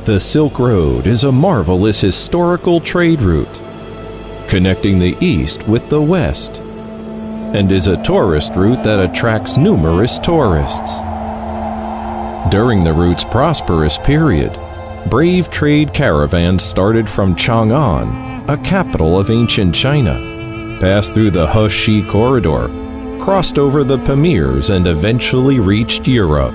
The Silk Road is a marvelous historical trade route, connecting the East with the West, and is a tourist route that attracts numerous tourists. During the route's prosperous period, brave trade caravans started from Chang'an, a capital of ancient China, passed through the He Corridor, crossed over the Pamirs, and eventually reached Europe.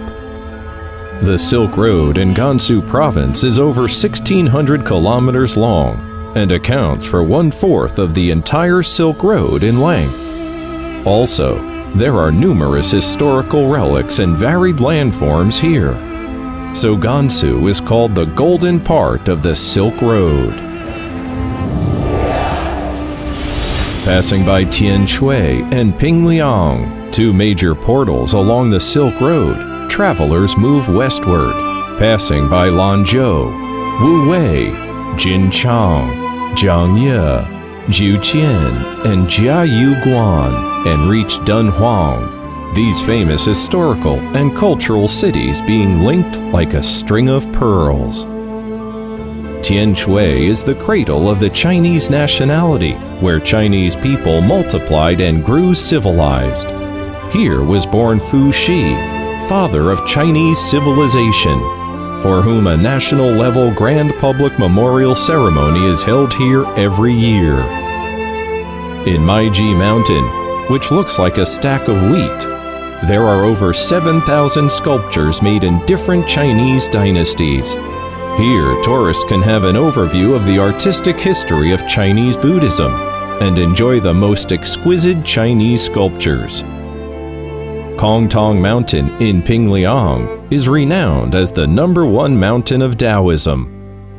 The Silk Road in Gansu Province is over 1,600 kilometers long and accounts for 1/4 of the entire Silk Road in length. Also, there are numerous historical relics and varied landforms here. So Gansu is called the golden part of the Silk Road. Passing by Tianshui and Pingliang, two major portals along the Silk Road, travelers move westward, passing by Lanzhou, Wuwei, Jinchang, Jiangye, Jiuqian, and Jiayuguan, and reach Dunhuang, these famous historical and cultural cities being linked like a string of pearls. Tianshui is the cradle of the Chinese nationality, where Chinese people multiplied and grew civilized. Here was born Fu Xi, father of Chinese civilization, for whom a national-level grand public memorial ceremony is held here every year. In Meiji Mountain, which looks like a stack of wheat, there are over 7,000 sculptures made in different Chinese dynasties. Here, tourists can have an overview of the artistic history of Chinese Buddhism and enjoy the most exquisite Chinese sculptures. Kongtong Mountain in Pingliang is renowned as the #1 mountain of Taoism.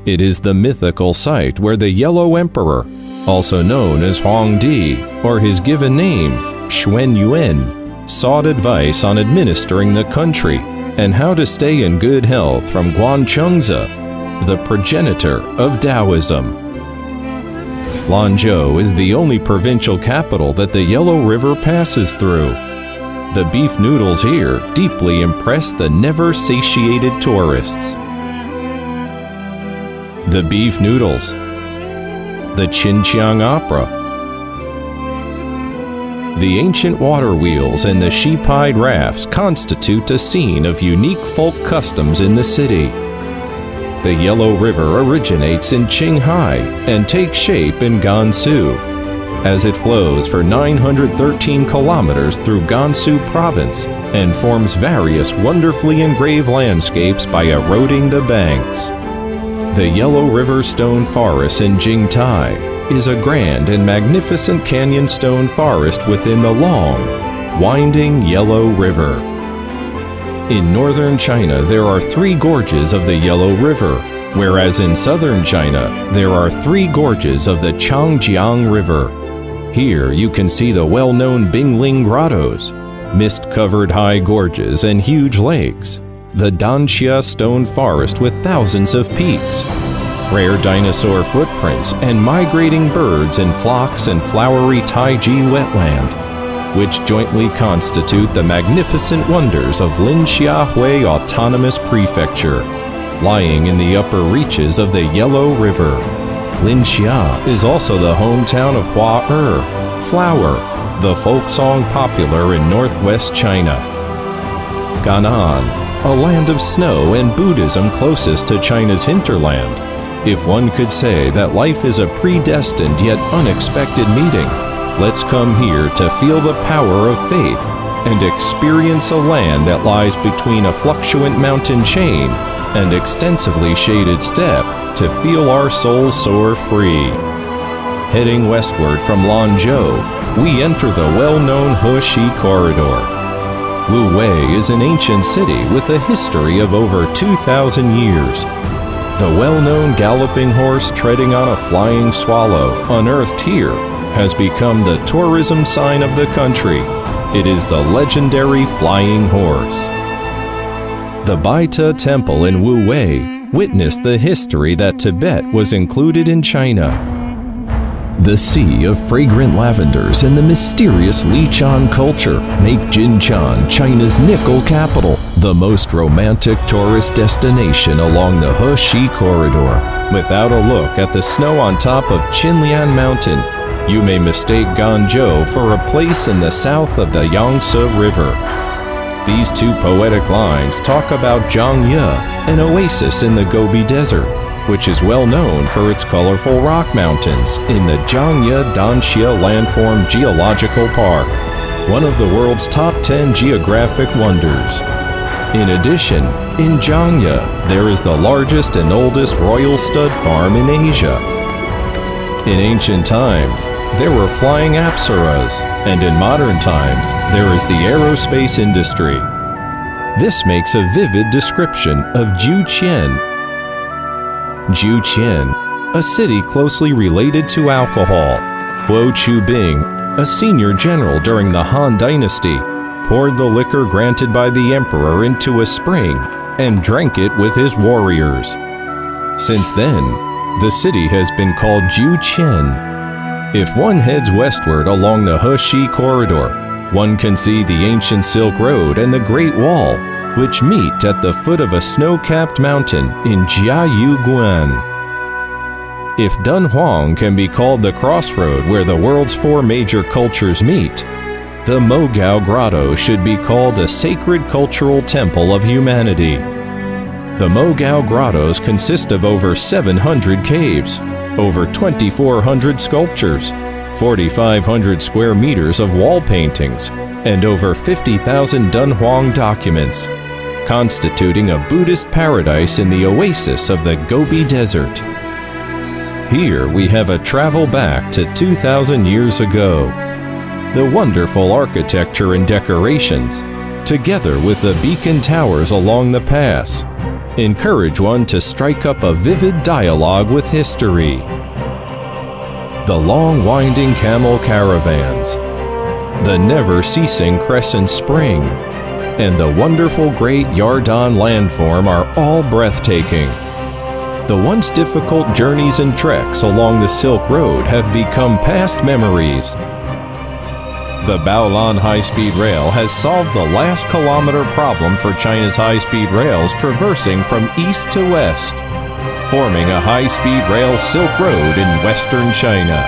It is the mythical site where the Yellow Emperor, also known as Huangdi, or his given name, Xuanyuan, sought advice on administering the country and how to stay in good health from Guanchengzi, the progenitor of Taoism. Lanzhou is the only provincial capital that the Yellow River passes through. The beef noodles here deeply impress the never-satiated tourists. The beef noodles, the Xinqiang Opera, the ancient water wheels and the sheep-hide rafts constitute a scene of unique folk customs in the city. The Yellow River originates in Qinghai and takes shape in Gansu, as it flows for 913 kilometers through Gansu Province and forms various wonderfully engraved landscapes by eroding the banks. The Yellow River Stone Forest in Jingtai is a grand and magnificent canyon stone forest within the long, winding Yellow River. In northern China, there are 3 gorges of the Yellow River, whereas in southern China, there are 3 gorges of the Changjiang River. Here you can see the well-known Bingling Grottos, mist-covered high gorges and huge lakes, the Danxia Stone Forest with thousands of peaks, rare dinosaur footprints, and migrating birds in flocks and flowery Taiji wetland, which jointly constitute the magnificent wonders of Linxiahui Autonomous Prefecture, lying in the upper reaches of the Yellow River. Linxia is also the hometown of Hua-Er, Flower, the folk song popular in northwest China. Gan'an, a land of snow and Buddhism closest to China's hinterland. If one could say that life is a predestined yet unexpected meeting, let's come here to feel the power of faith and experience a land that lies between a fluctuant mountain chain and extensively shaded steppe to feel our souls soar free. Heading westward from Lanzhou, we enter the well-known He Corridor. Wuwei is an ancient city with a history of over 2,000 years. The well-known galloping horse treading on a flying swallow, unearthed here, has become the tourism sign of the country. It is the legendary flying horse. The Baita Temple in Wuwei witnessed the history that Tibet was included in China. The sea of fragrant lavenders and the mysterious Lichuan culture make Jinchuan China's nickel capital, the most romantic tourist destination along the Heshi Corridor. Without a look at the snow on top of Qinlian Mountain, you may mistake Ganzhou for a place in the south of the Yangtze River. These two poetic lines talk about Zhangye, an oasis in the Gobi Desert, which is well known for its colorful rock mountains in the Zhangye Danxie Landform Geological Park, one of the world's top 10 geographic wonders. In addition, in Zhangye, there is the largest and oldest royal stud farm in Asia. In ancient times, there were flying apsaras, and in modern times, there is the aerospace industry. This makes a vivid description of Jiuqian. Jiuqian, a city closely related to alcohol. Huo Qubing, a senior general during the Han Dynasty, poured the liquor granted by the emperor into a spring and drank it with his warriors. Since then, the city has been called Jiuqian. If one heads westward along the Heshi Corridor, one can see the ancient Silk Road and the Great Wall, which meet at the foot of a snow-capped mountain in Jiayuguan. If Dunhuang can be called the crossroad where the world's four major cultures meet, the Mogao Grotto should be called a sacred cultural temple of humanity. The Mogao Grottos consist of over 700 caves, over 2,400 sculptures, 4,500 square meters of wall paintings, and over 50,000 Dunhuang documents, constituting a Buddhist paradise in the oasis of the Gobi Desert. Here we have a travel back to 2,000 years ago. The wonderful architecture and decorations, together with the beacon towers along the pass, encourage one to strike up a vivid dialogue with history. The long winding camel caravans, the never-ceasing crescent spring, and the wonderful great Yardan landform are all breathtaking. The once difficult journeys and treks along the Silk Road have become past memories. The Baolan high-speed rail has solved the last kilometer problem for China's high-speed rails traversing from east to west, forming a high-speed rail Silk Road in western China.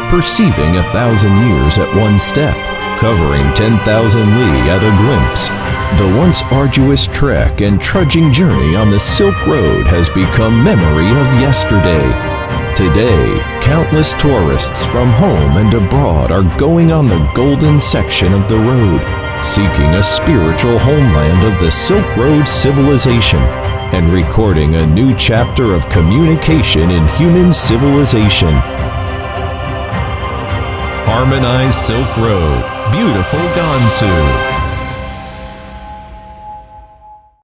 Perceiving 1,000 years at one step, covering 10,000 li at a glimpse, the once arduous trek and trudging journey on the Silk Road has become memory of yesterday. Today, countless tourists from home and abroad are going on the golden section of the road, seeking a spiritual homeland of the Silk Road civilization and recording a new chapter of communication in human civilization. Harmonized Silk Road, beautiful Gansu.